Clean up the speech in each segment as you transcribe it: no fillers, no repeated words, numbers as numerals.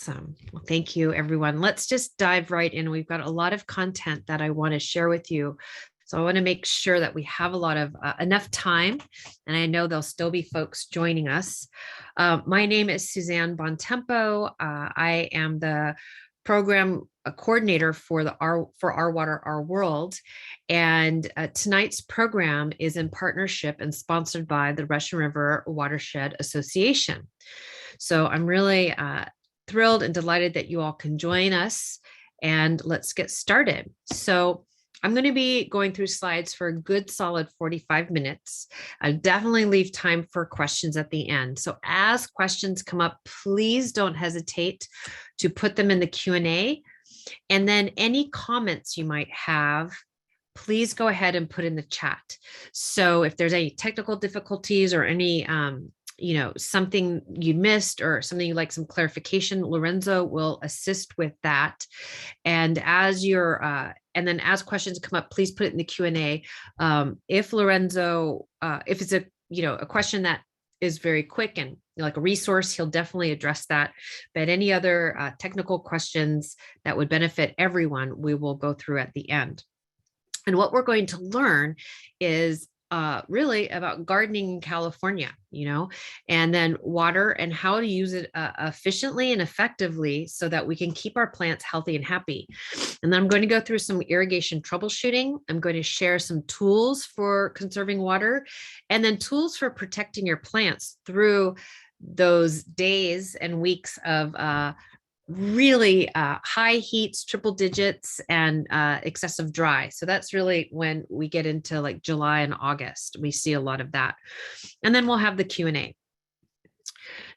Awesome. Well, thank you, everyone. Let's just dive right in. We've got a lot of content that I want to share with you. So I want to make sure that we have a lot of enough time, and I know there'll still be folks joining us. My name is Suzanne Bontempo. I am the program coordinator for Our Water, Our World, and tonight's program is in partnership and sponsored by the Russian River Watershed Association. So I'm really thrilled and delighted that you all can join us, and let's get started. So I'm going to be going through slides for a good solid 45 minutes. I'll definitely leave time for questions at the end. So as questions come up, please don't hesitate to put them in the Q&A. And then any comments you might have, please go ahead and put in the chat. So if there's any technical difficulties or any something you missed or something you'd like some clarification, Lorenzo will assist with that. And as as questions come up, please put it in the Q&A. If Lorenzo, if it's a question that is very quick and like a resource, he'll definitely address that. But any other technical questions that would benefit everyone, we will go through at the end. And what we're going to learn is really about gardening in California, and then water and how to use it efficiently and effectively so that we can keep our plants healthy and happy. And then I'm going to go through some irrigation troubleshooting. I'm going to share some tools for conserving water and then tools for protecting your plants through those days and weeks of really high heats, triple digits, and excessive dry. So that's really when we get into like July and August. We see a lot of that. And then we'll have the Q&A.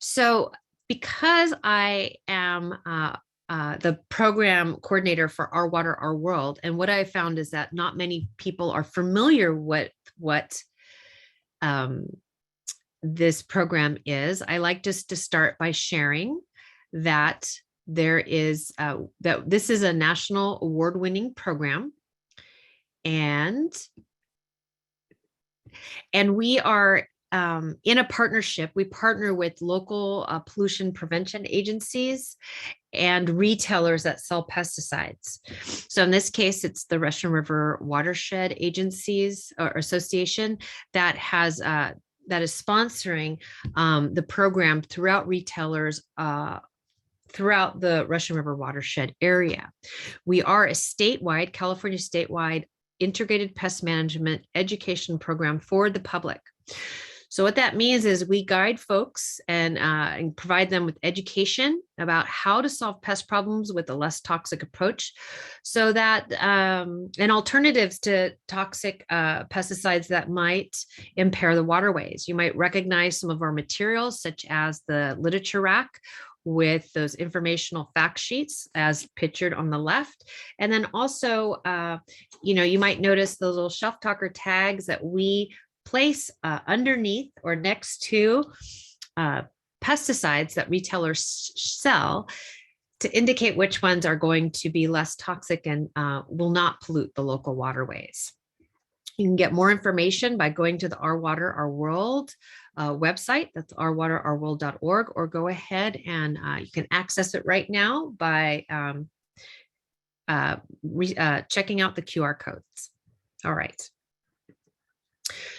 So because I am the program coordinator for Our Water, Our World, and what I found is that not many people are familiar with what this program is. I like just to start by sharing that there is that this is a national award-winning program, and we are in a partnership. We partner with local pollution prevention agencies and retailers that sell pesticides. So in this case, it's the Russian River Watershed Agencies or Association that has that is sponsoring the program throughout retailers throughout the Russian River watershed area. We are a California statewide integrated pest management education program for the public. So what that means is we guide folks and provide them with education about how to solve pest problems with a less toxic approach, so that and alternatives to toxic pesticides that might impair the waterways. You might recognize some of our materials, such as the literature rack with those informational fact sheets as pictured on the left. And then also, you might notice those little shelf talker tags that we place underneath or next to pesticides that retailers sell to indicate which ones are going to be less toxic and will not pollute the local waterways. You can get more information by going to the Our Water, Our World website. That's ourwaterourworld.org, or go ahead and you can access it right now by checking out the QR codes. All right.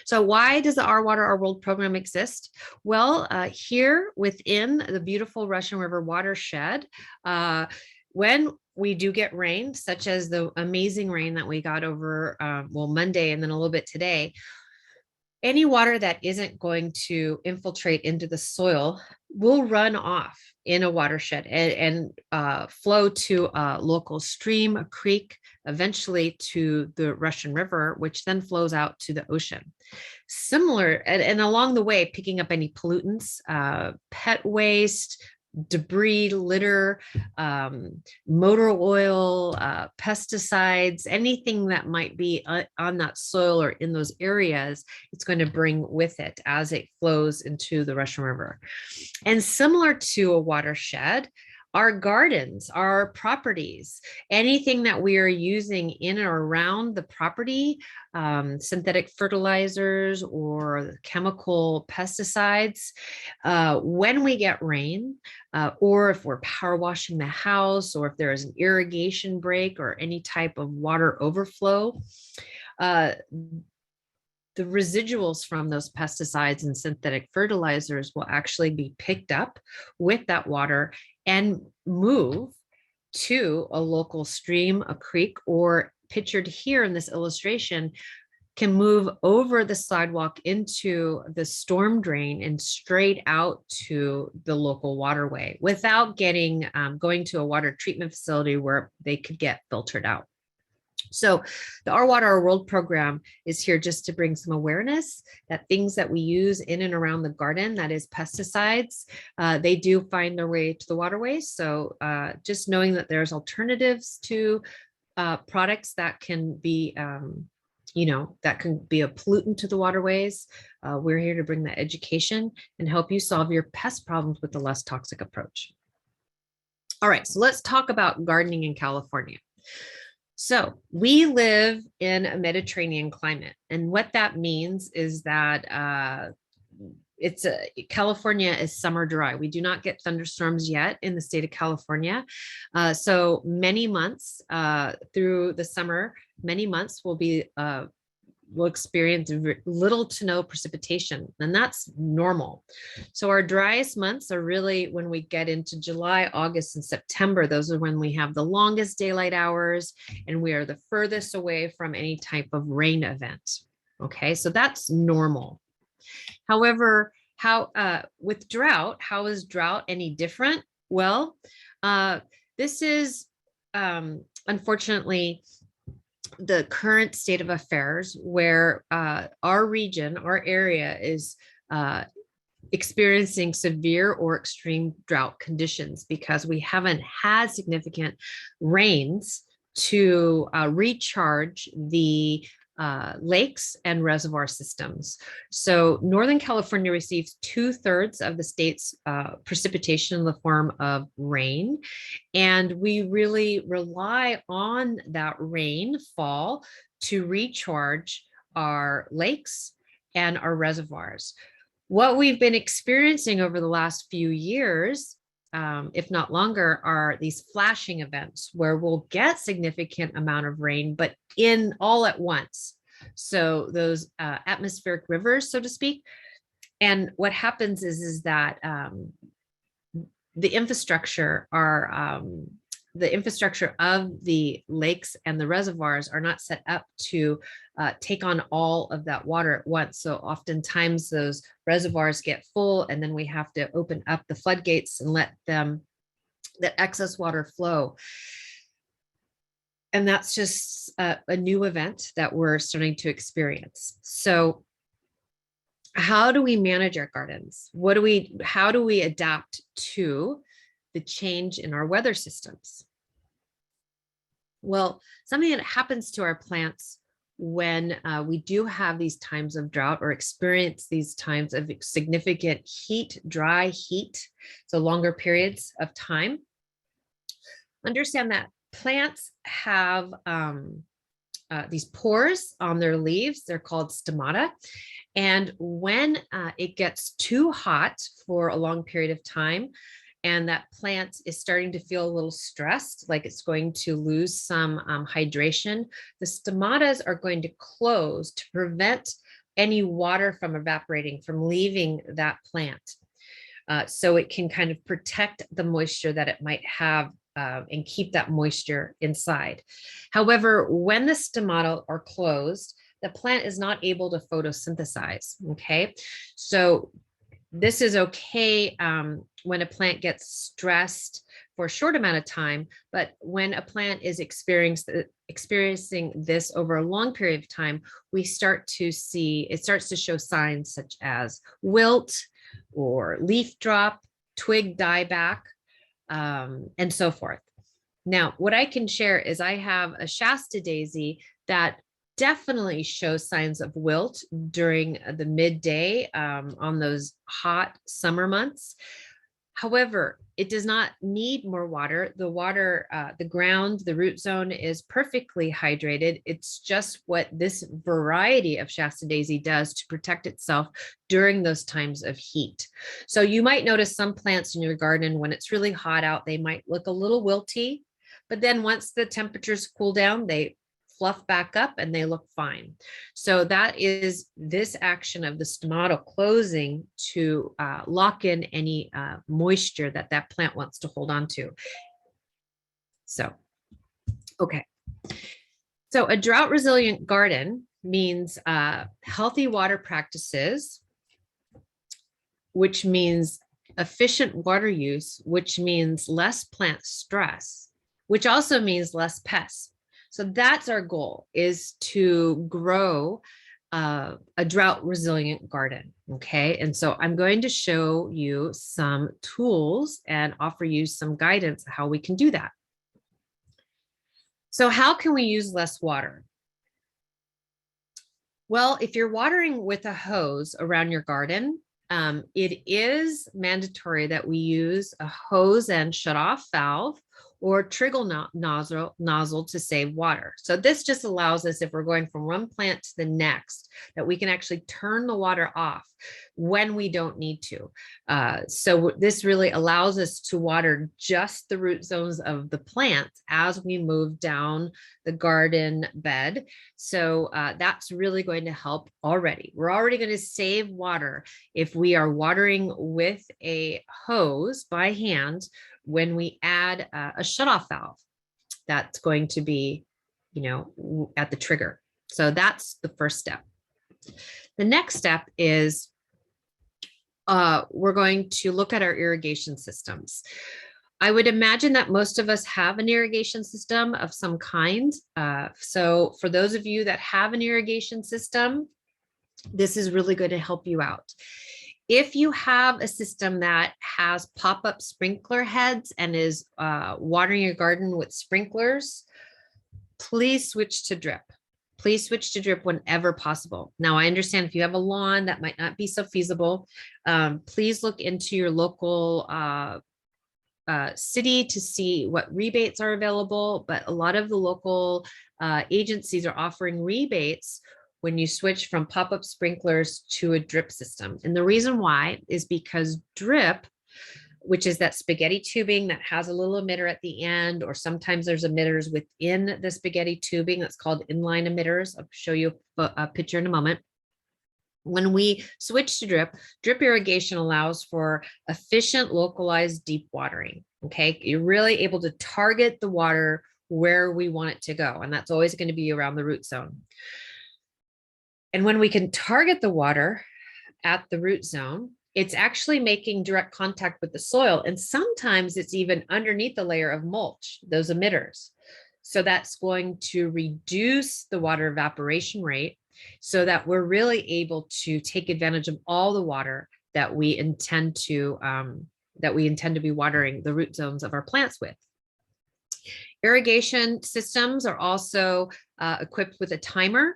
So why does the Our Water, Our World program exist? Well, here within the beautiful Russian River watershed, when we do get rain, such as the amazing rain that we got over, Monday and then a little bit today, any water that isn't going to infiltrate into the soil will run off in a watershed and flow to a local stream, a creek, eventually to the Russian River, which then flows out to the ocean. Similar, and along the way, picking up any pollutants, pet waste, debris, litter, motor oil, pesticides, anything that might be on that soil or in those areas, it's going to bring with it as it flows into the Russian River. And similar to a watershed, our gardens, our properties, anything that we are using in or around the property, synthetic fertilizers or chemical pesticides, when we get rain, or if we're power washing the house, or if there is an irrigation break or any type of water overflow, the residuals from those pesticides and synthetic fertilizers will actually be picked up with that water and move to a local stream, a creek, or pictured here in this illustration, can move over the sidewalk into the storm drain and straight out to the local waterway without getting going to a water treatment facility where they could get filtered out. So the Our Water, Our World program is here just to bring some awareness that things that we use in and around the garden, that is pesticides, they do find their way to the waterways. So just knowing that there's alternatives to products that can be, that can be a pollutant to the waterways. We're here to bring that education and help you solve your pest problems with a less toxic approach. All right, so let's talk about gardening in California. So we live in a Mediterranean climate, and what that means is that California is summer dry. We do not get thunderstorms yet in the state of California. So many months through the summer, many months will experience little to no precipitation, and that's normal. So our driest months are really when we get into July, August, and September. Those are when we have the longest daylight hours and we are the furthest away from any type of rain event. Okay, so that's normal. However, with drought, how is drought any different? Well, this is unfortunately the current state of affairs where our region, our area is experiencing severe or extreme drought conditions because we haven't had significant rains to recharge the lakes and reservoir systems. So Northern California receives 2/3 of the state's precipitation in the form of rain. And we really rely on that rainfall to recharge our lakes and our reservoirs. What we've been experiencing over the last few years, if not longer, are these flashing events where we'll get significant amount of rain, but in all at once. So those atmospheric rivers, so to speak. And what happens is that the infrastructure of the lakes and the reservoirs are not set up to take on all of that water at once. So oftentimes those reservoirs get full, and then we have to open up the floodgates and let that excess water flow. And that's just a new event that we're starting to experience. So how do we manage our gardens? How do we adapt to the change in our weather systems? Well, something that happens to our plants when we do have these times of drought or experience these times of significant heat, dry heat, so longer periods of time, understand that plants have these pores on their leaves. They're called stomata. And when it gets too hot for a long period of time, and that plant is starting to feel a little stressed, like it's going to lose some hydration, the stomatas are going to close to prevent any water from evaporating, from leaving that plant. So it can kind of protect the moisture that it might have and keep that moisture inside. However, when the stomata are closed, the plant is not able to photosynthesize, okay? So this is okay when a plant gets stressed for a short amount of time, but when a plant is experiencing this over a long period of time, it starts to show signs such as wilt or leaf drop, twig dieback, and so forth. Now, what I can share is I have a Shasta daisy that definitely shows signs of wilt during the midday on those hot summer months. However, it does not need more water. The water, the ground, the root zone is perfectly hydrated. It's just what this variety of Shasta daisy does to protect itself during those times of heat. So you might notice some plants in your garden when it's really hot out, they might look a little wilty, but then once the temperatures cool down, they fluff back up and they look fine. So that is this action of the stomatal closing to lock in any moisture that that plant wants to hold on to. So, okay. So a drought resilient garden means healthy water practices, which means efficient water use, which means less plant stress, which also means less pests. So that's our goal, is to grow a drought resilient garden. Okay. And so I'm going to show you some tools and offer you some guidance how we can do that. So how can we use less water? Well, if you're watering with a hose around your garden, it is mandatory that we use a hose and shut off valve or trigger nozzle to save water. So this just allows us, if we're going from one plant to the next, that we can actually turn the water off when we don't need to. So this really allows us to water just the root zones of the plants as we move down the garden bed. So that's really going to help already. We're already going to save water if we are watering with a hose by hand. When we add a shutoff valve, that's going to be, at the trigger. So that's the first step. The next step is we're going to look at our irrigation systems. I would imagine that most of us have an irrigation system of some kind. So for those of you that have an irrigation system, this is really going to help you out. If you have a system that has pop-up sprinkler heads and is watering your garden with sprinklers, please switch to drip. Please switch to drip whenever possible. Now, I understand if you have a lawn, that might not be so feasible. Please look into your local city to see what rebates are available, but a lot of the local agencies are offering rebates when you switch from pop-up sprinklers to a drip system. And the reason why is because drip, which is that spaghetti tubing that has a little emitter at the end, or sometimes there's emitters within the spaghetti tubing that's called inline emitters. I'll show you a picture in a moment. When we switch to drip irrigation allows for efficient, localized, deep watering. Okay, you're really able to target the water where we want it to go, and that's always going to be around the root zone. And when we can target the water at the root zone, it's actually making direct contact with the soil. And sometimes it's even underneath the layer of mulch, those emitters. So that's going to reduce the water evaporation rate so that we're really able to take advantage of all the water that we intend to be watering the root zones of our plants with. Irrigation systems are also equipped with a timer,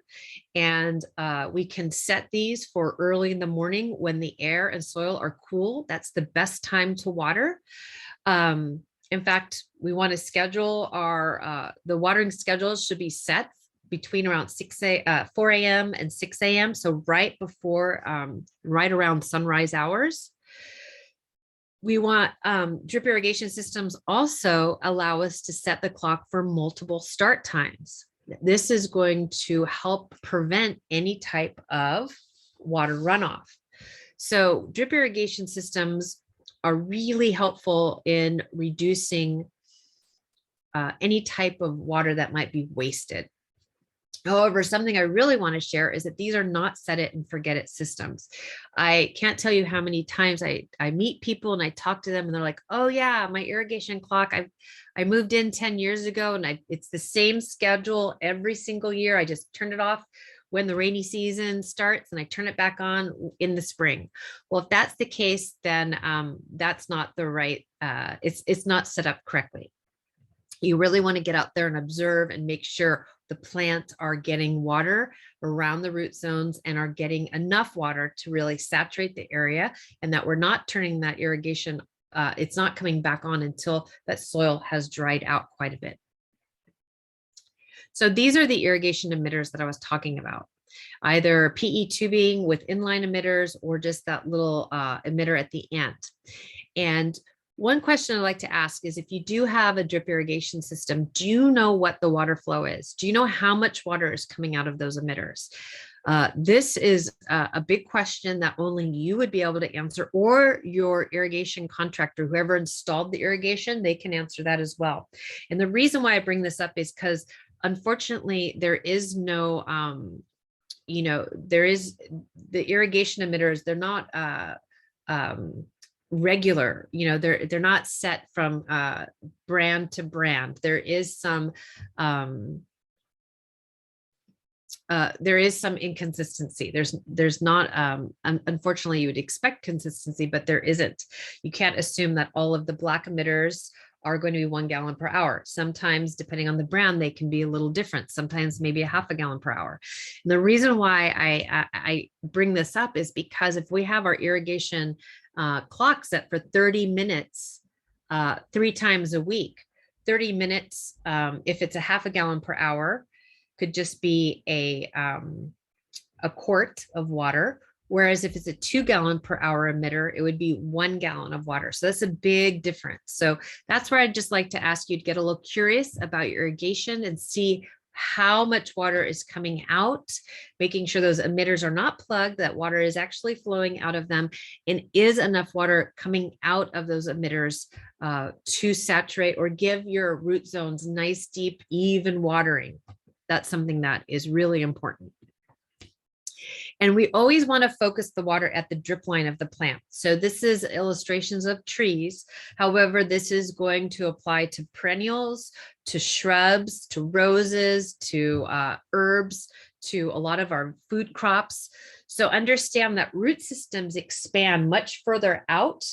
and we can set these for early in the morning when the air and soil are cool. That's the best time to water. In fact, we want to schedule the watering schedules should be set between around 4 a.m. and 6 a.m. So right around sunrise hours. We want drip irrigation systems also allow us to set the clock for multiple start times. This is going to help prevent any type of water runoff. So drip irrigation systems are really helpful in reducing any type of water that might be wasted. However, something I really want to share is that these are not set it and forget it systems. I can't tell you how many times I meet people and I talk to them and they're like, oh yeah, my irrigation clock, I moved in 10 years ago and it's the same schedule every single year. I just turn it off when the rainy season starts and I turn it back on in the spring. Well, if that's the case, then that's not the right, it's not set up correctly. You really want to get out there and observe and make sure the plants are getting water around the root zones and are getting enough water to really saturate the area, and that we're not turning that irrigation it's not coming back on until that soil has dried out quite a bit. So these are the irrigation emitters that I was talking about, either PE tubing with inline emitters or just that little emitter at the end. And one question I like to ask is, if you do have a drip irrigation system, do you know what the water flow is? Do you know how much water is coming out of those emitters? This is a big question that only you would be able to answer, or your irrigation contractor, whoever installed the irrigation, they can answer that as well. And the reason why I bring this up is because unfortunately there is no, there is the irrigation emitters, they're not regular, they're not set from brand to brand. There is some inconsistency. There's not, unfortunately, you would expect consistency, but there isn't. You can't assume that all of the black emitters are going to be 1 gallon per hour. Sometimes, depending on the brand, they can be a little different. Sometimes maybe a half a gallon per hour. And the reason why I bring this up is because if we have our irrigation clock set for 30 minutes, 3 times a week, 30 minutes, if it's a half a gallon per hour, could just be a quart of water. Whereas if it's a 2 gallon per hour emitter, it would be 1 gallon of water. So that's a big difference. So that's where I'd just like to ask you to get a little curious about your irrigation and see how much water is coming out, making sure those emitters are not plugged, that water is actually flowing out of them, and is enough water coming out of those emitters to saturate or give your root zones nice, deep, even watering. That's something that is really important. And we always want to focus the water at the drip line of the plant. So this is illustrations of trees. However, this is going to apply to perennials, to shrubs, to roses, to herbs, to a lot of our food crops. So understand that root systems expand much further out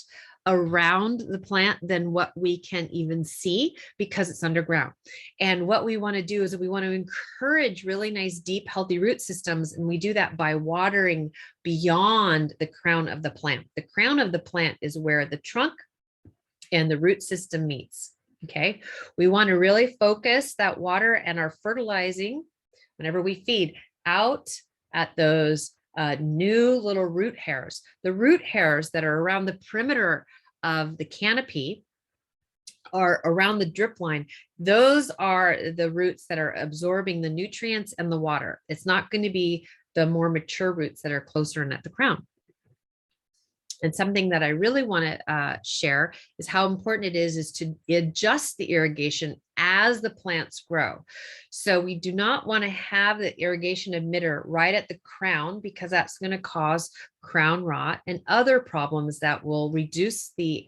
around the plant than what we can even see, because it's underground. And what we want to do is we want to encourage really nice, deep, healthy root systems. And we do that by watering beyond the crown of the plant. The crown of the plant is where the trunk and the root system meets. Okay. We want to really focus that water and our fertilizing whenever we feed out at those new little root hairs. The root hairs that are around the perimeter of the canopy are around the drip line. Those are the roots that are absorbing the nutrients and the water. It's not going to be the more mature roots that are closer in at the crown. And something that I really want to share is how important it is to adjust the irrigation as the plants grow. So we do not want to have the irrigation emitter right at the crown, because that's going to cause crown rot and other problems that will reduce the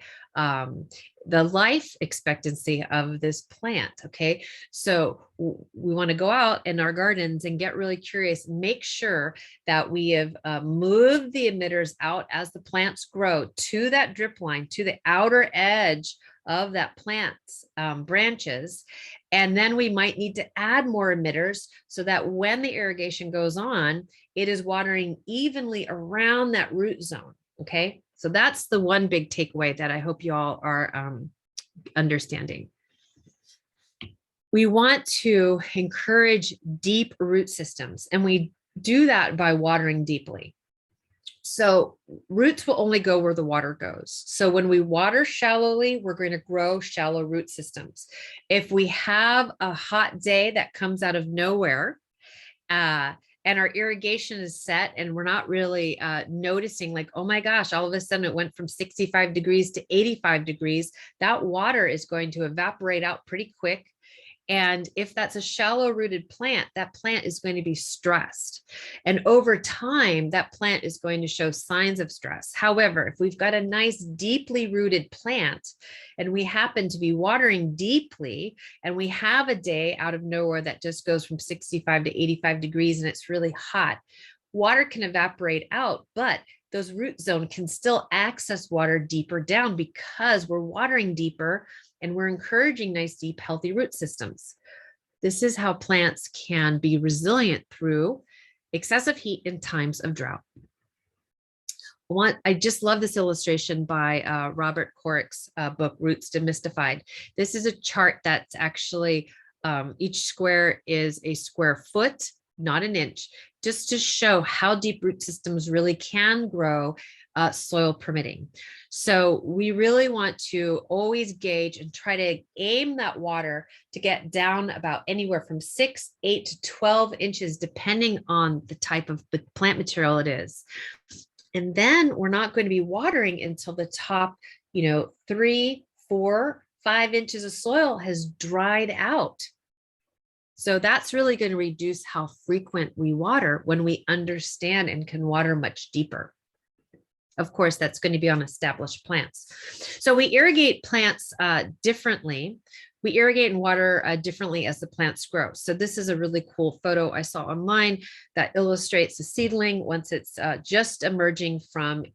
life expectancy of this plant. Okay, so we want to go out in our gardens and get really curious, make sure that we have moved the emitters out as the plants grow to that drip line, to the outer edge of that plant's branches. And then we might need to add more emitters so that when the irrigation goes on, it is watering evenly around that root zone. Okay, so that's the one big takeaway that I hope you all are understanding. We want to encourage deep root systems, and we do that by watering deeply. So roots will only go where the water goes. So when we water shallowly, we're going to grow shallow root systems. If we have a hot day that comes out of nowhere, and our irrigation is set and we're not really noticing, like, oh my gosh, all of a sudden it went from 65 degrees to 85 degrees, that water is going to evaporate out pretty quick. And if that's a shallow rooted plant, that plant is going to be stressed. And over time, that plant is going to show signs of stress. However, if we've got a nice deeply rooted plant and we happen to be watering deeply, and we have a day out of nowhere that just goes from 65 to 85 degrees and it's really hot, water can evaporate out, but those root zone can still access water deeper down because we're watering deeper and we're encouraging nice, deep, healthy root systems. This is how plants can be resilient through excessive heat in times of drought. I just love this illustration by Robert Corrick's book, Roots Demystified. This is a chart that's actually, each square is a square foot, not an inch, just to show how deep root systems really can grow, soil permitting. So we really want to always gauge and try to aim that water to get down about anywhere from 6, 8 to 12 inches, depending on the type of the plant material it is. And then we're not going to be watering until the top, 3, 4, 5 inches of soil has dried out. So that's really going to reduce how frequent we water when we understand and can water much deeper. Of course, that's going to be on established plants. So we irrigate plants differently. We irrigate and water differently as the plants grow. So this is a really cool photo I saw online that illustrates a seedling once it's just emerging from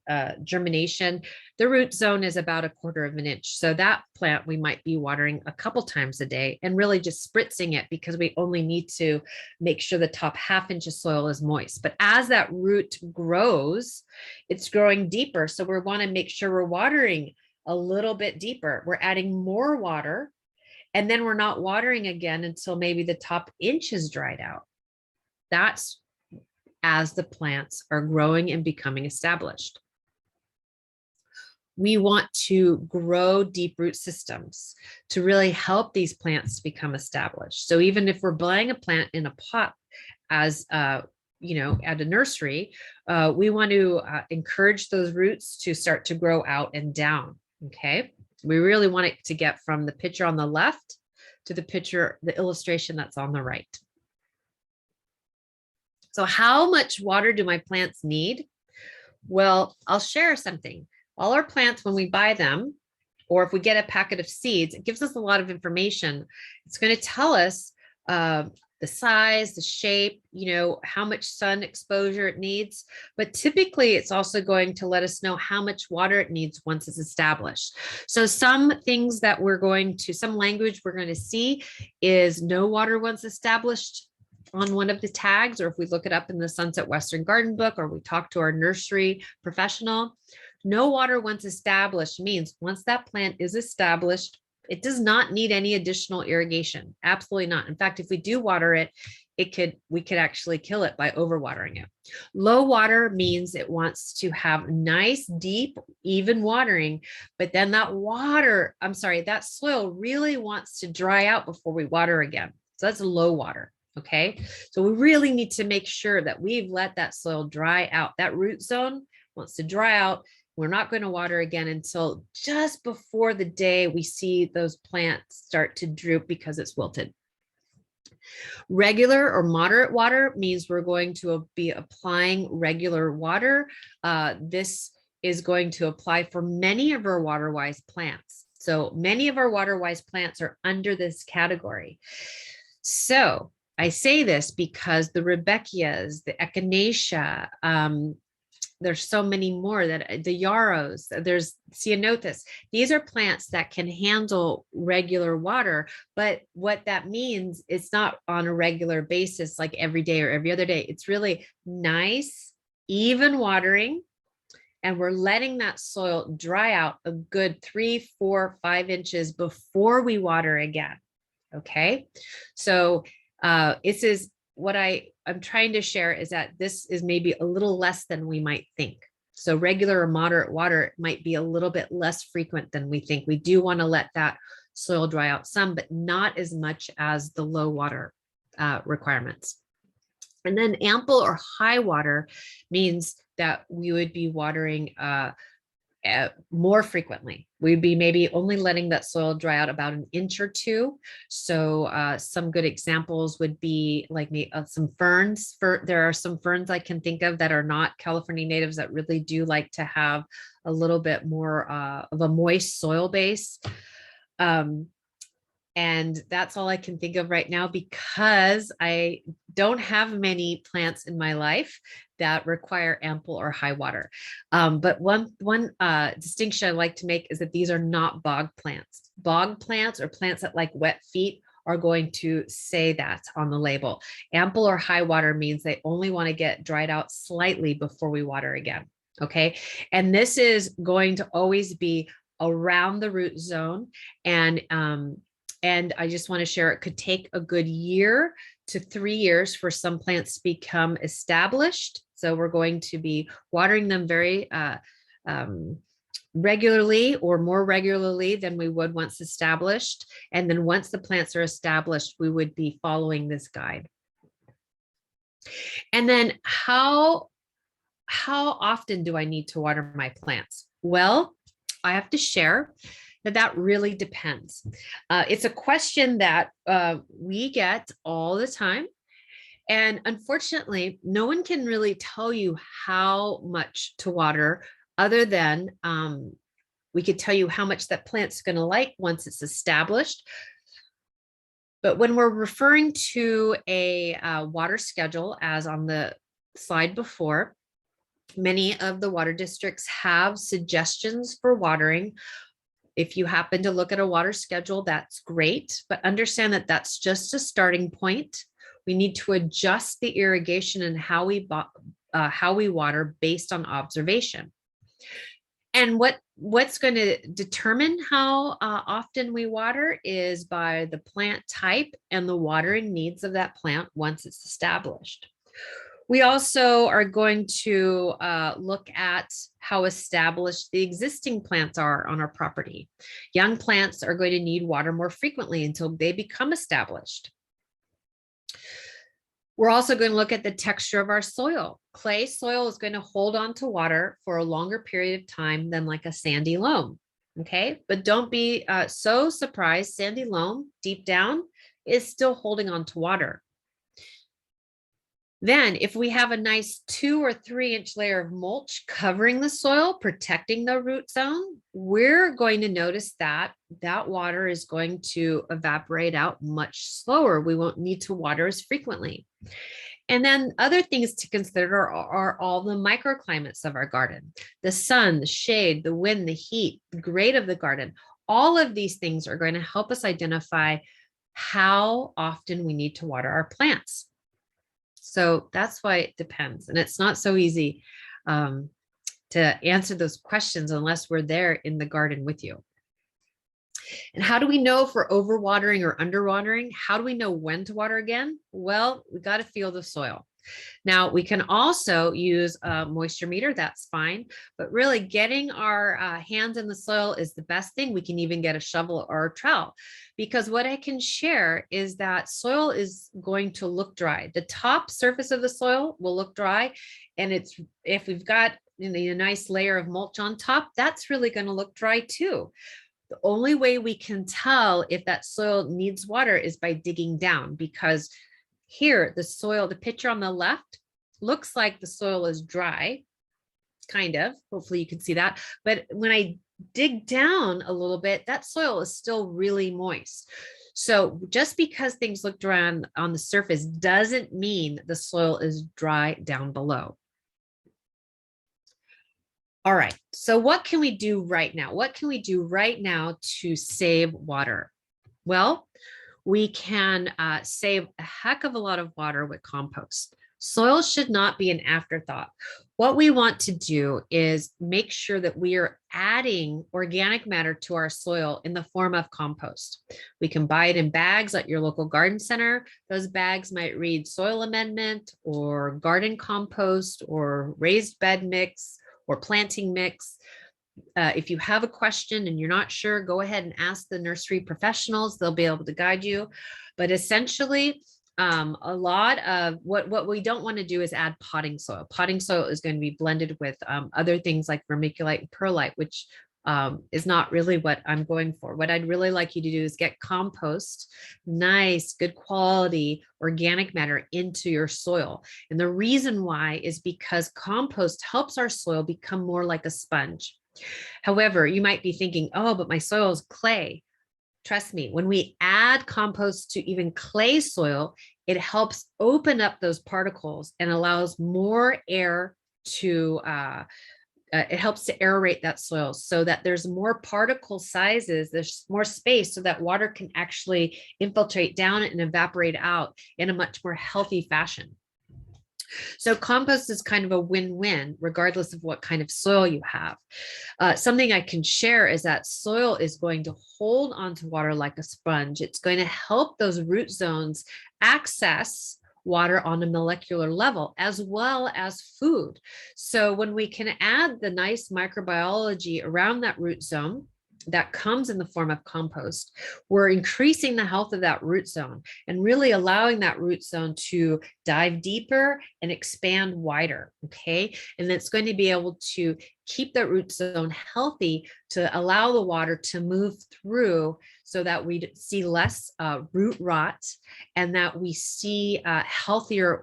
germination. The root zone is about 1/4 of an inch. So that plant we might be watering a couple times a day and really just spritzing it, because we only need to make sure the top 1/2 inch of soil is moist. But as that root grows, it's growing deeper. So we want to make sure we're watering a little bit deeper. We're adding more water. And then we're not watering again until maybe the top inch is dried out. That's as the plants are growing and becoming established. We want to grow deep root systems to really help these plants become established. So even if we're buying a plant in a pot as at a nursery, we want to encourage those roots to start to grow out and down. Okay. We really want it to get from the picture on the left to the illustration that's on the right. So how much water do my plants need? Well, I'll share something. All our plants, when we buy them, or if we get a packet of seeds, it gives us a lot of information. It's going to tell us the size, the shape, how much sun exposure it needs. But typically it's also going to let us know how much water it needs once it's established. So some things that some language we're going to see is no water once established on one of the tags, or if we look it up in the Sunset Western Garden book, or we talk to our nursery professional. No water once established means once that plant is established, it does not need any additional irrigation. Absolutely not. In fact, if we do water it, we could actually kill it by overwatering it. Low water means it wants to have nice, deep, even watering, but then that soil really wants to dry out before we water again. So that's low water. Okay. So we really need to make sure that we've let that soil dry out. That root zone wants to dry out. We're not going to water again until just before the day we see those plants start to droop because it's wilted. Regular or moderate water means we're going to be applying regular water. This is going to apply for many of our water-wise plants. So many of our water-wise plants are under this category. So I say this because the Rudbeckias, the Echinacea, there's so many more, that the yarrows, there's ceanothus. These are plants that can handle regular water, but what that means, it's not on a regular basis, like every day or every other day. It's really nice, even watering, and we're letting that soil dry out a good 3, 4, 5 inches before we water again. Okay. So this is what I'm trying to share, is that this is maybe a little less than we might think. So regular or moderate water might be a little bit less frequent than we think. We do want to let that soil dry out some, but not as much as the low water requirements. And then ample or high water means that we would be watering more frequently. We'd be maybe only letting that soil dry out about 1 inch or 2. So some good examples would be like some ferns. There are some ferns I can think of that are not California natives that really do like to have a little bit more of a moist soil base. And that's all I can think of right now, because I don't have many plants in my life that require ample or high water. But one distinction I like to make is that these are not bog plants. Bog plants, or plants that like wet feet, are going to say that on the label. Ample or high water means they only want to get dried out slightly before we water again. Okay. And this is going to always be around the root zone. And I just want to share, it could take a good year to 3 years for some plants to become established. So we're going to be watering them very regularly, or more regularly than we would once established. And then once the plants are established, we would be following this guide. And then how often do I need to water my plants? Well, I have to share that really depends. It's a question that we get all the time. And unfortunately, no one can really tell you how much to water, other than we could tell you how much that plant's going to like once it's established. But when we're referring to a water schedule, as on the slide before, many of the water districts have suggestions for watering. If you happen to look at a water schedule, that's great, but understand that that's just a starting point. We need to adjust the irrigation and how we water based on observation. And what's going to determine how often we water is by the plant type and the watering needs of that plant once it's established. We also are going to look at how established the existing plants are on our property. Young plants are going to need water more frequently until they become established. We're also going to look at the texture of our soil. Clay soil is going to hold on to water for a longer period of time than like a sandy loam. Okay, but don't be so surprised. Sandy loam, deep down, is still holding on to water. Then if we have a nice 2 or 3 inch layer of mulch covering the soil, protecting the root zone, we're going to notice that that water is going to evaporate out much slower. We won't need to water as frequently. And then other things to consider are all the microclimates of our garden: the sun, the shade, the wind, the heat, the grade of the garden. All of these things are going to help us identify how often we need to water our plants. So that's why it depends. And it's not so easy to answer those questions unless we're there in the garden with you. And how do we know if we're overwatering or underwatering? How do we know when to water again? Well, we got to feel the soil. Now, we can also use a moisture meter, that's fine, but really getting our hands in the soil is the best thing. We can even get a shovel or a trowel, because what I can share is that soil is going to look dry. The top surface of the soil will look dry, and if we've got a nice layer of mulch on top, that's really going to look dry too. The only way we can tell if that soil needs water is by digging down, because here, the soil, the picture on the left, looks like the soil is dry, kind of. Hopefully you can see that. But when I dig down a little bit, that soil is still really moist. So just because things look dry on the surface doesn't mean the soil is dry down below. All right, so what can we do right now? What can we do right now to save water? Well, we can save a heck of a lot of water with compost. Soil should not be an afterthought. What we want to do is make sure that we are adding organic matter to our soil in the form of compost. We can buy it in bags at your local garden center. Those bags might read soil amendment or garden compost or raised bed mix or planting mix. If you have a question and you're not sure, go ahead and ask the nursery professionals. They'll be able to guide you. But essentially, a lot of what we don't want to do is add potting soil. Potting soil is going to be blended with other things like vermiculite and perlite, which is not really what I'm going for. What I'd really like you to do is get compost, nice, good quality organic matter into your soil. And the reason why is because compost helps our soil become more like a sponge. However, you might be thinking, oh, but my soil is clay. Trust me, when we add compost to even clay soil, it helps open up those particles and allows more air to, it helps to aerate that soil so that there's more particle sizes, there's more space so that water can actually infiltrate down and evaporate out in a much more healthy fashion. So compost is kind of a win-win, regardless of what kind of soil you have. Something I can share is that soil is going to hold onto water like a sponge. It's going to help those root zones access water on a molecular level, as well as food. So when we can add the nice microbiology around that root zone, that comes in the form of compost, we're increasing the health of that root zone and really allowing that root zone to dive deeper and expand wider. Okay. And it's going to be able to keep that root zone healthy to allow the water to move through so that we see less root rot and that we see healthier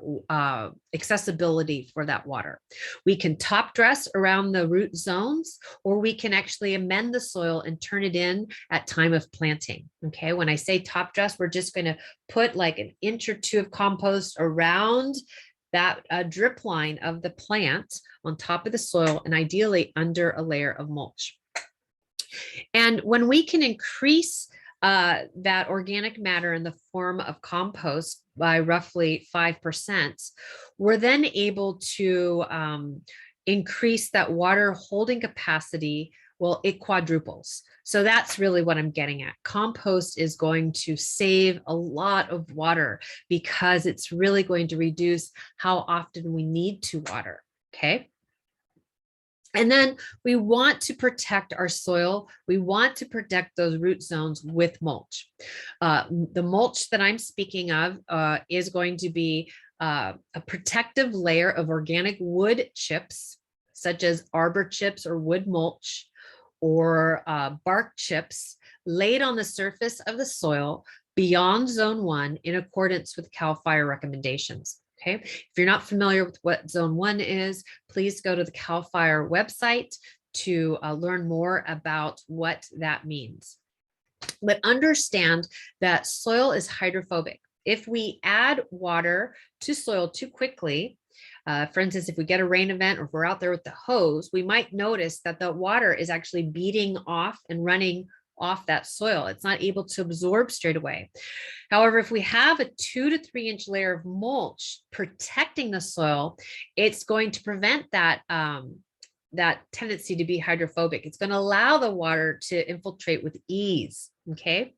accessibility for that water. We can top dress around the root zones, or we can actually amend the soil and turn it in at time of planting. Okay, when I say top dress, we're just going to put like an inch or two of compost around that drip line of the plant on top of the soil, and ideally under a layer of mulch. And when we can increase that organic matter in the form of compost by roughly 5%, we're then able to increase that water holding capacity. Well, it quadruples. So that's really what I'm getting at. Compost is going to save a lot of water because it's really going to reduce how often we need to water. Okay. And then we want to protect our soil. We want to protect those root zones with mulch. The mulch that I'm speaking of is going to be a protective layer of organic wood chips, such as arbor chips or wood mulch, or bark chips laid on the surface of the soil beyond zone 1 in accordance with CAL FIRE recommendations. Okay, if you're not familiar with what zone 1 is, please go to the CAL FIRE website to learn more about what that means. But understand that soil is hydrophobic. If we add water to soil too quickly, for instance, if we get a rain event or if we're out there with the hose, we might notice that the water is actually beating off and running off that soil. It's not able to absorb straight away. However, if we have a 2 to 3 inch layer of mulch protecting the soil, it's going to prevent that that tendency to be hydrophobic. It's going to allow the water to infiltrate with ease. Okay.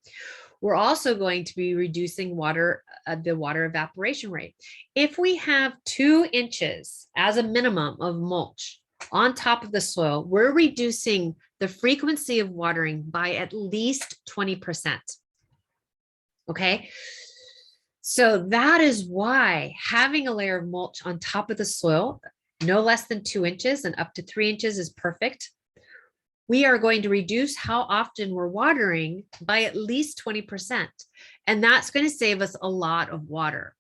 We're also going to be reducing the water evaporation rate. If we have 2 inches as a minimum of mulch on top of the soil, we're reducing the frequency of watering by at least 20%. Okay. So that is why having a layer of mulch on top of the soil, no less than 2 inches and up to 3 inches is perfect. We are going to reduce how often we're watering by at least 20%. And that's going to save us a lot of water.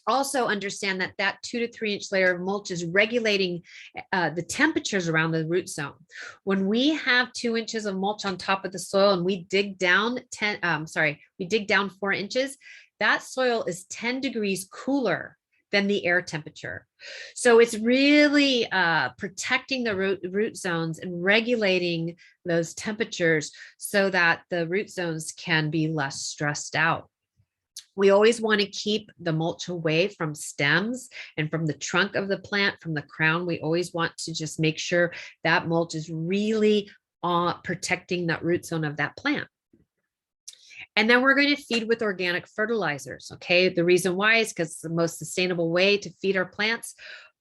Also understand that that 2 to 3 inch layer of mulch is regulating the temperatures around the root zone. When we have 2 inches of mulch on top of the soil and we dig down 4 inches, that soil is 10 degrees cooler than the air temperature. So it's really protecting the root zones and regulating those temperatures so that the root zones can be less stressed out. We always want to keep the mulch away from stems and from the trunk of the plant, from the crown. We always want to just make sure that mulch is really protecting that root zone of that plant. And then we're going to feed with organic fertilizers. Okay, the reason why is because it's the most sustainable way to feed our plants.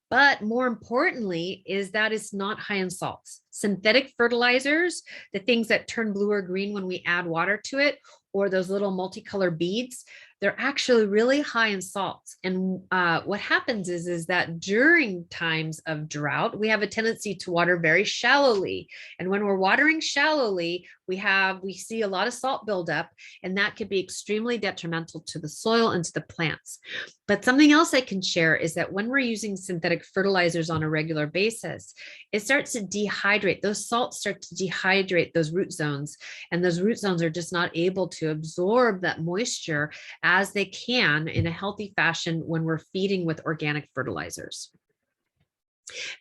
But more importantly is that it's not high in salts. Synthetic fertilizers, the things that turn blue or green when we add water to it, or those little multicolored beads, they're actually really high in salts. And what happens is that during times of drought, we have a tendency to water very shallowly. And when we're watering shallowly, we see a lot of salt buildup, and that could be extremely detrimental to the soil and to the plants. But something else I can share is that when we're using synthetic fertilizers on a regular basis, it starts to dehydrate. Those salts start to dehydrate those root zones, and those root zones are just not able to absorb that moisture as they can in a healthy fashion when we're feeding with organic fertilizers.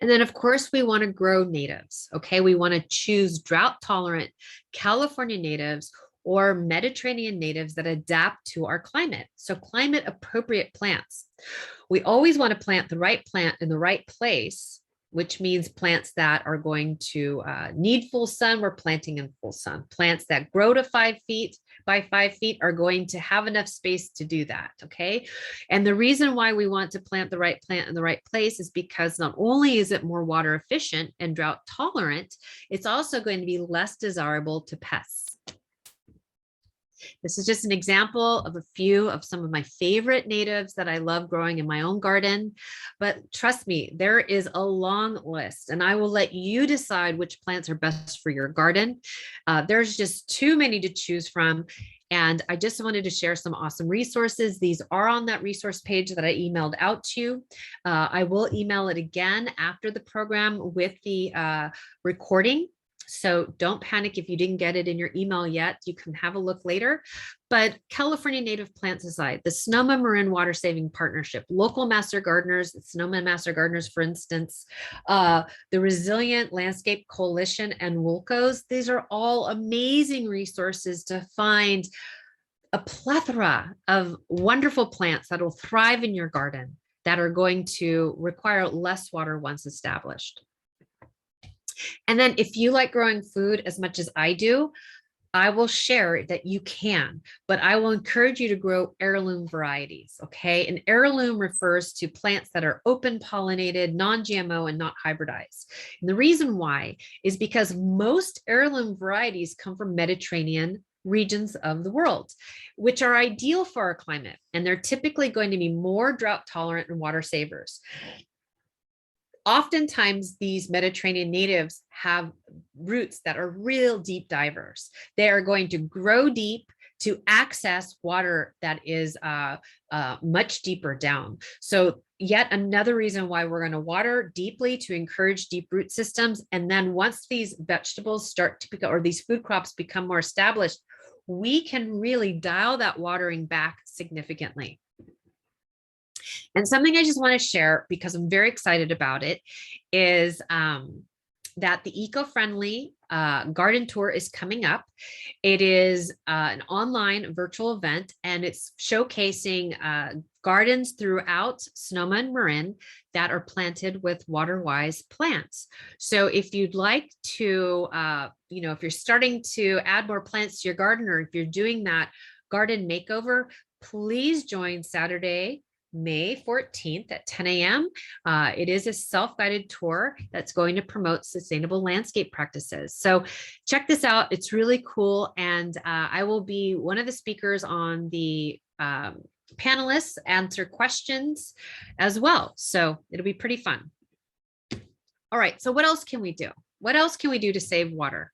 And then, of course, we want to grow natives. Okay, we want to choose drought tolerant California natives or Mediterranean natives that adapt to our climate. So climate appropriate plants. We always want to plant the right plant in the right place, which means plants that are going to need full sun, we're planting in full sun. Plants that grow to 5 feet by 5 feet are going to have enough space to do that, okay? And the reason why we want to plant the right plant in the right place is because not only is it more water efficient and drought tolerant, it's also going to be less desirable to pests. This is just an example of a few of some of my favorite natives that I love growing in my own garden. But trust me, there is a long list, and I will let you decide which plants are best for your garden. There's just too many to choose from. And I just wanted to share some awesome resources. These are on that resource page that I emailed out to you. I will email it again after the program with the recording. So don't panic if you didn't get it in your email yet. You can have a look later. But California Native Plant Society, the Sonoma Marin Water Saving Partnership, local master gardeners, Sonoma Master Gardeners, for instance, the Resilient Landscape Coalition and WULCOs, these are all amazing resources to find a plethora of wonderful plants that will thrive in your garden that are going to require less water once established. And then if you like growing food as much as I do, I will share that you can, but I will encourage you to grow heirloom varieties, okay? An heirloom refers to plants that are open pollinated, non-GMO, and not hybridized. And the reason why is because most heirloom varieties come from Mediterranean regions of the world, which are ideal for our climate. And they're typically going to be more drought tolerant and water savers. Oftentimes, these Mediterranean natives have roots that are real deep divers. They are going to grow deep to access water that is much deeper down. So yet another reason why we're going to water deeply to encourage deep root systems. And then once these vegetables start to become, or these food crops become more established, we can really dial that watering back significantly. And something I just want to share, because I'm very excited about it, is that the eco-friendly garden tour is coming up. It is an online virtual event, and it's showcasing gardens throughout Sonoma and Marin that are planted with water-wise plants. So if you'd like to, if you're starting to add more plants to your garden, or if you're doing that garden makeover, please join Saturday, May 14th at 10 a.m. It is a self-guided tour that's going to promote sustainable landscape practices. So check this out. It's really cool. And I will be one of the speakers on the panelists, answer questions as well. So it'll be pretty fun. All right. So what else can we do? What else can we do to save water?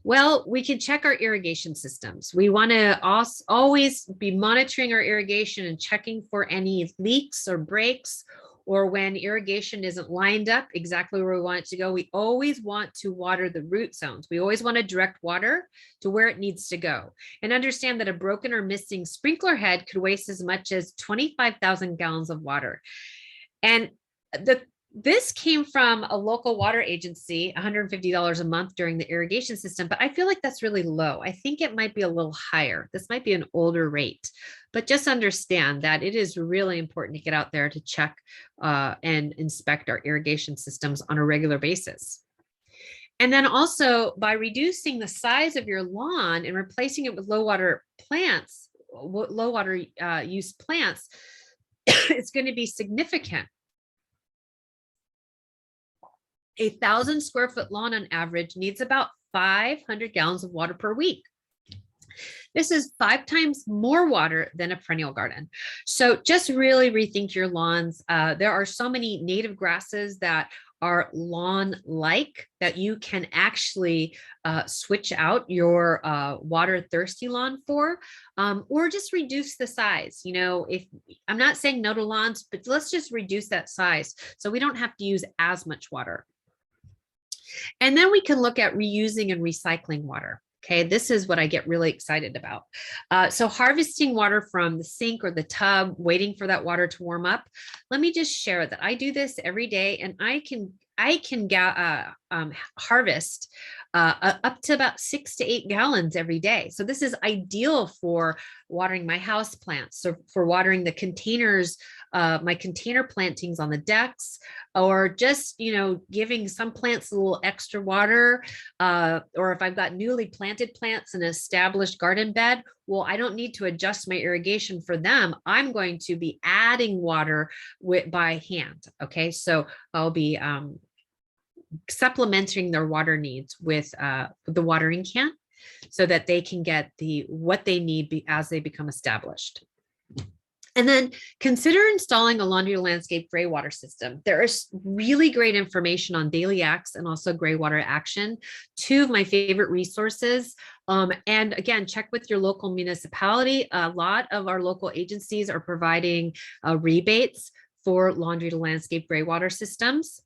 Well, we can check our irrigation systems. We want to always be monitoring our irrigation and checking for any leaks or breaks, or when irrigation isn't lined up exactly where we want it to go. We always want to water the root zones. We always want to direct water to where it needs to go. And understand that a broken or missing sprinkler head could waste as much as 25,000 gallons of water. And this came from a local water agency, $150 a month during the irrigation system, but I feel like that's really low. I think it might be a little higher. This might be an older rate, but just understand that it is really important to get out there to check and inspect our irrigation systems on a regular basis. And then also, by reducing the size of your lawn and replacing it with low water use plants, it's going to be significant. 1,000 square foot lawn on average needs about 500 gallons of water per week. This is 5 times more water than a perennial garden. So just really rethink your lawns. There are so many native grasses that are lawn-like that you can actually switch out your water thirsty lawn for, or just reduce the size. If I'm not saying no to lawns, but let's just reduce that size so we don't have to use as much water. And then we can look at reusing and recycling water. Okay, this is what I get really excited about. So harvesting water from the sink or the tub, waiting for that water to warm up. Let me just share that I do this every day, and I I can harvest up to about 6 to 8 gallons every day. So this is ideal for watering my house plants, so for watering the containers, my container plantings on the decks, or just, giving some plants a little extra water. Or if I've got newly planted plants in an established garden bed, well, I don't need to adjust my irrigation for them. I'm going to be adding water by hand. Okay, so I'll be supplementing their water needs with the watering can, so that they can get what they need as they become established. And then consider installing a laundry landscape gray water system. There is really great information on Daily Acts and also Gray Water Action, two of my favorite resources. And again, check with your local municipality. A lot of our local agencies are providing rebates for laundry to landscape gray water systems.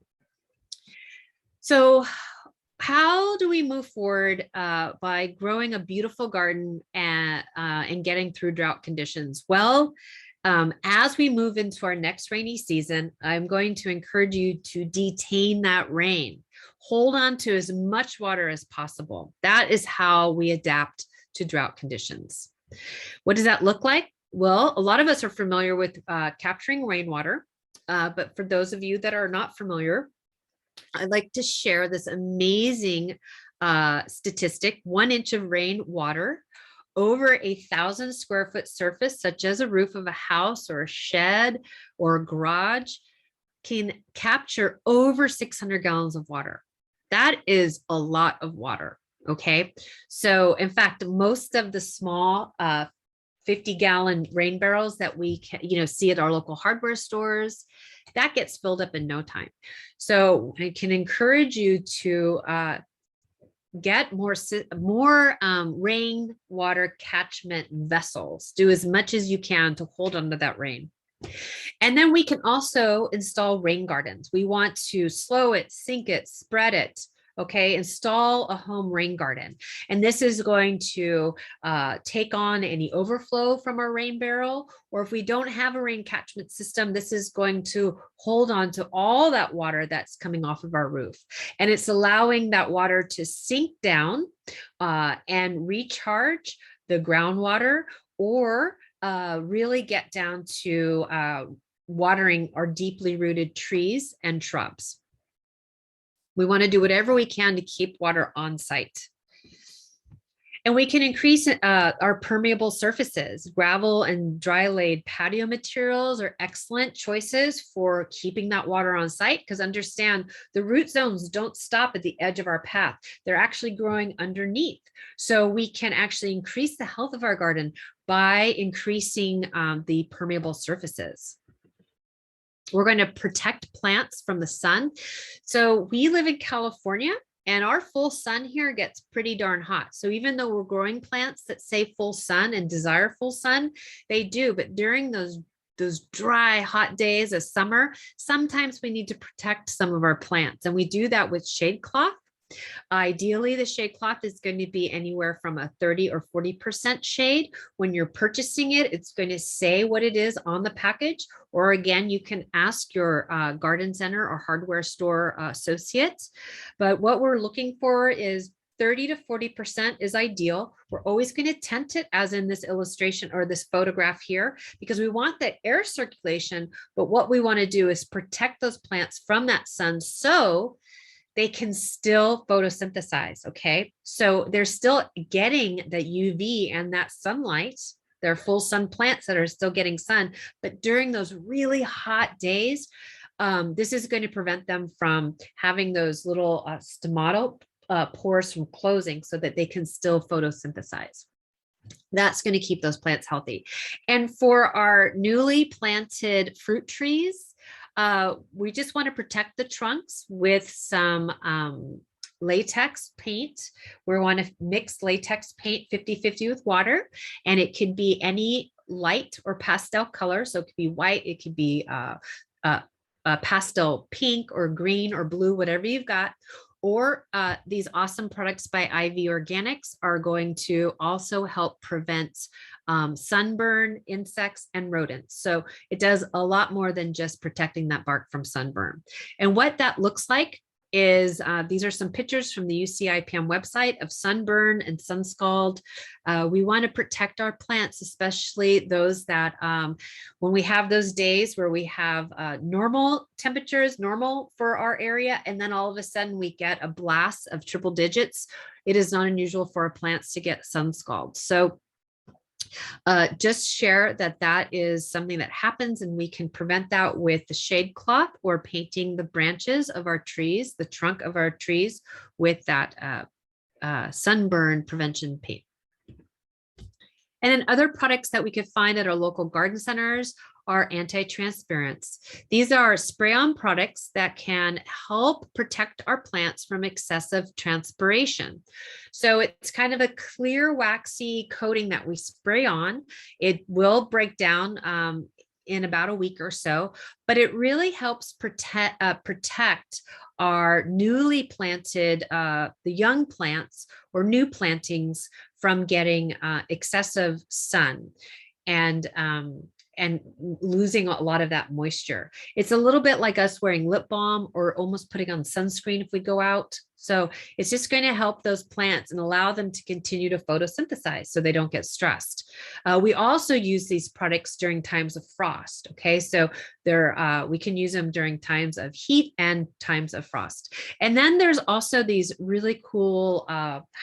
So how do we move forward by growing a beautiful garden and getting through drought conditions? Well, as we move into our next rainy season, I'm going to encourage you to detain that rain. Hold on to as much water as possible. That is how we adapt to drought conditions. What does that look like? Well, a lot of us are familiar with capturing rainwater, but for those of you that are not familiar, I'd like to share this amazing statistic. 1 inch of rainwater over 1,000 square foot surface, such as a roof of a house or a shed or a garage, can capture over 600 gallons of water. That is a lot of water. Okay. So in fact, most of the small 50-gallon rain barrels that we can, see at our local hardware stores, that gets filled up in no time. So I can encourage you to get more rainwater catchment vessels. Do as much as you can to hold onto that rain. And then we can also install rain gardens. We want to slow it, sink it, spread it. Okay, install a home rain garden. And this is going to take on any overflow from our rain barrel, or if we don't have a rain catchment system, this is going to hold on to all that water that's coming off of our roof. And it's allowing that water to sink down and recharge the groundwater, or really get down to watering our deeply rooted trees and shrubs. We want to do whatever we can to keep water on site. And we can increase our permeable surfaces. Gravel and dry laid patio materials are excellent choices for keeping that water on site, because understand the root zones don't stop at the edge of our path. They're actually growing underneath. So we can actually increase the health of our garden by increasing the permeable surfaces. We're going to protect plants from the sun. So we live in California, and our full sun here gets pretty darn hot. So even though we're growing plants that say full sun and desire full sun, they do. But during those dry, hot days of summer, sometimes we need to protect some of our plants. And we do that with shade cloth. Ideally, the shade cloth is going to be anywhere from a 30 or 40% shade. When you're purchasing it, it's going to say what it is on the package. Or again, you can ask your garden center or hardware store associates. But what we're looking for is 30 to 40% is ideal. We're always going to tent it, as in this illustration or this photograph here, because we want that air circulation. But what we want to do is protect those plants from that sun, so they can still photosynthesize. Okay. So they're still getting the UV and that sunlight. They're full sun plants that are still getting sun. But during those really hot days, this is going to prevent them from having those little stomata pores from closing, so that they can still photosynthesize. That's going to keep those plants healthy. And for our newly planted fruit trees, we just want to protect the trunks with some latex paint. We want to mix latex paint 50-50 with water, and it could be any light or pastel color. So it could be white, it could be pastel pink or green or blue, whatever you've got. Or these awesome products by IV Organics are going to also help prevent sunburn, insects, and rodents. So it does a lot more than just protecting that bark from sunburn. And what that looks like is these are some pictures from the UCIPM website of sunburn and sun scald. We want to protect our plants, especially those that when we have those days where we have normal temperatures, normal for our area, and then all of a sudden we get a blast of triple digits. It is not unusual for our plants to get sun scald. So just share that that is something that happens, and we can prevent that with the shade cloth or painting the branches of our trees, the trunk of our trees, with that sunburn prevention paint. And then other products that we could find at our local garden centers are anti-transparents. These are spray-on products that can help protect our plants from excessive transpiration. So it's kind of a clear, waxy coating that we spray on. It will break down in about a week or so, but it really helps protect our newly planted, the young plants or new plantings from getting excessive sun and losing a lot of that moisture. It's a little bit like us wearing lip balm or almost putting on sunscreen if we go out. So it's just going to help those plants and allow them to continue to photosynthesize so they don't get stressed. We also use these products during times of frost. Okay, so we can use them during times of heat and times of frost. And then there's also these really cool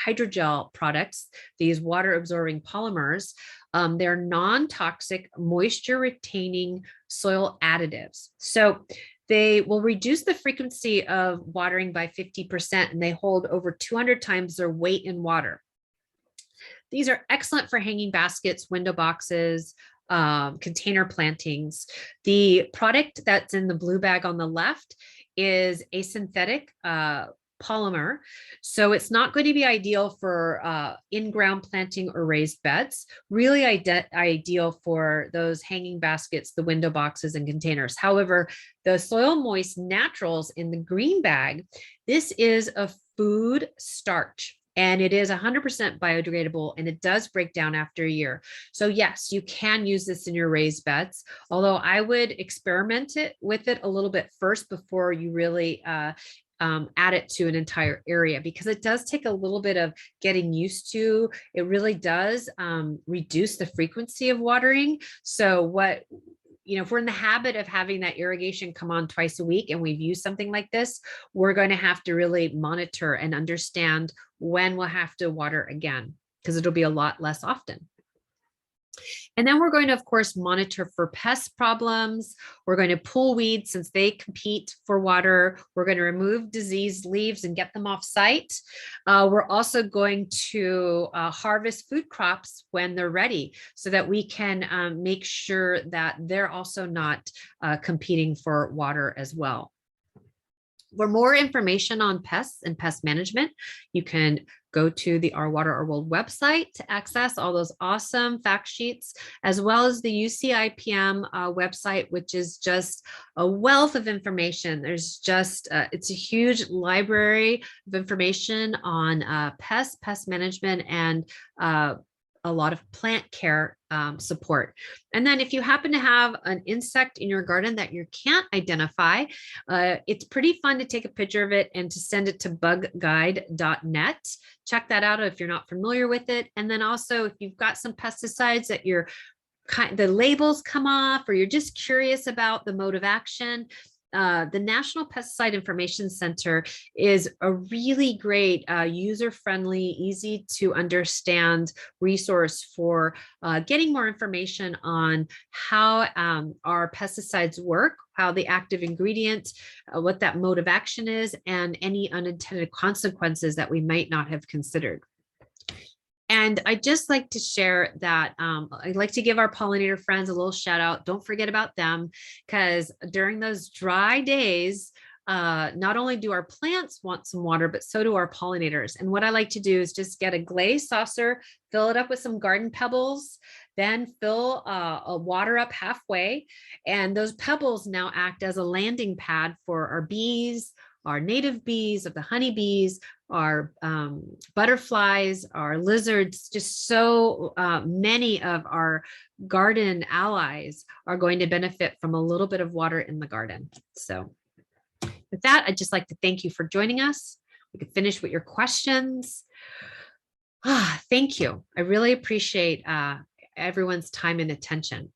hydrogel products, these water absorbing polymers. They're non-toxic, moisture retaining soil additives. So they will reduce the frequency of watering by 50%, and they hold over 200 times their weight in water. These are excellent for hanging baskets, window boxes, container plantings. The product that's in the blue bag on the left is a synthetic polymer. So it's not going to be ideal for in-ground planting or raised beds, really ideal for those hanging baskets, the window boxes and containers. However, the soil moist naturals in the green bag, this is a food starch. And it is 100% biodegradable, and it does break down after a year. So yes, you can use this in your raised beds, although I would experiment with it a little bit first before you really add it to an entire area, because it does take a little bit of getting used to. It really does reduce the frequency of watering. So if we're in the habit of having that irrigation come on twice a week and we've used something like this, we're going to have to really monitor and understand when we'll have to water again, because it'll be a lot less often. And then we're going to, of course, monitor for pest problems. We're going to pull weeds since they compete for water. We're going to remove diseased leaves and get them off site. We're also going to harvest food crops when they're ready so that we can make sure that they're also not competing for water as well. For more information on pests and pest management, you can go to the Our Water, Our World website to access all those awesome fact sheets, as well as the UCIPM website, which is just a wealth of information. There's just, it's a huge library of information on pest management, and a lot of plant care support. And then if you happen to have an insect in your garden that you can't identify, it's pretty fun to take a picture of it and to send it to bugguide.net. Check that out if you're not familiar with it. And then also if you've got some pesticides that the labels come off, or you're just curious about the mode of action, the National Pesticide Information Center is a really great, user-friendly, easy to understand resource for getting more information on how our pesticides work, how the active ingredient, what that mode of action is, and any unintended consequences that we might not have considered. And I'd just like to share that I'd like to give our pollinator friends a little shout out. Don't forget about them, because during those dry days, not only do our plants want some water, but so do our pollinators. And what I like to do is just get a glaze saucer, fill it up with some garden pebbles, then fill a water up halfway. And those pebbles now act as a landing pad for our bees, our native bees, of the honeybees, our butterflies, our lizards. Just so many of our garden allies are going to benefit from a little bit of water in the garden. So With that, I'd just like to thank you for joining us. We could finish with your questions. Thank you. I really appreciate everyone's time and attention.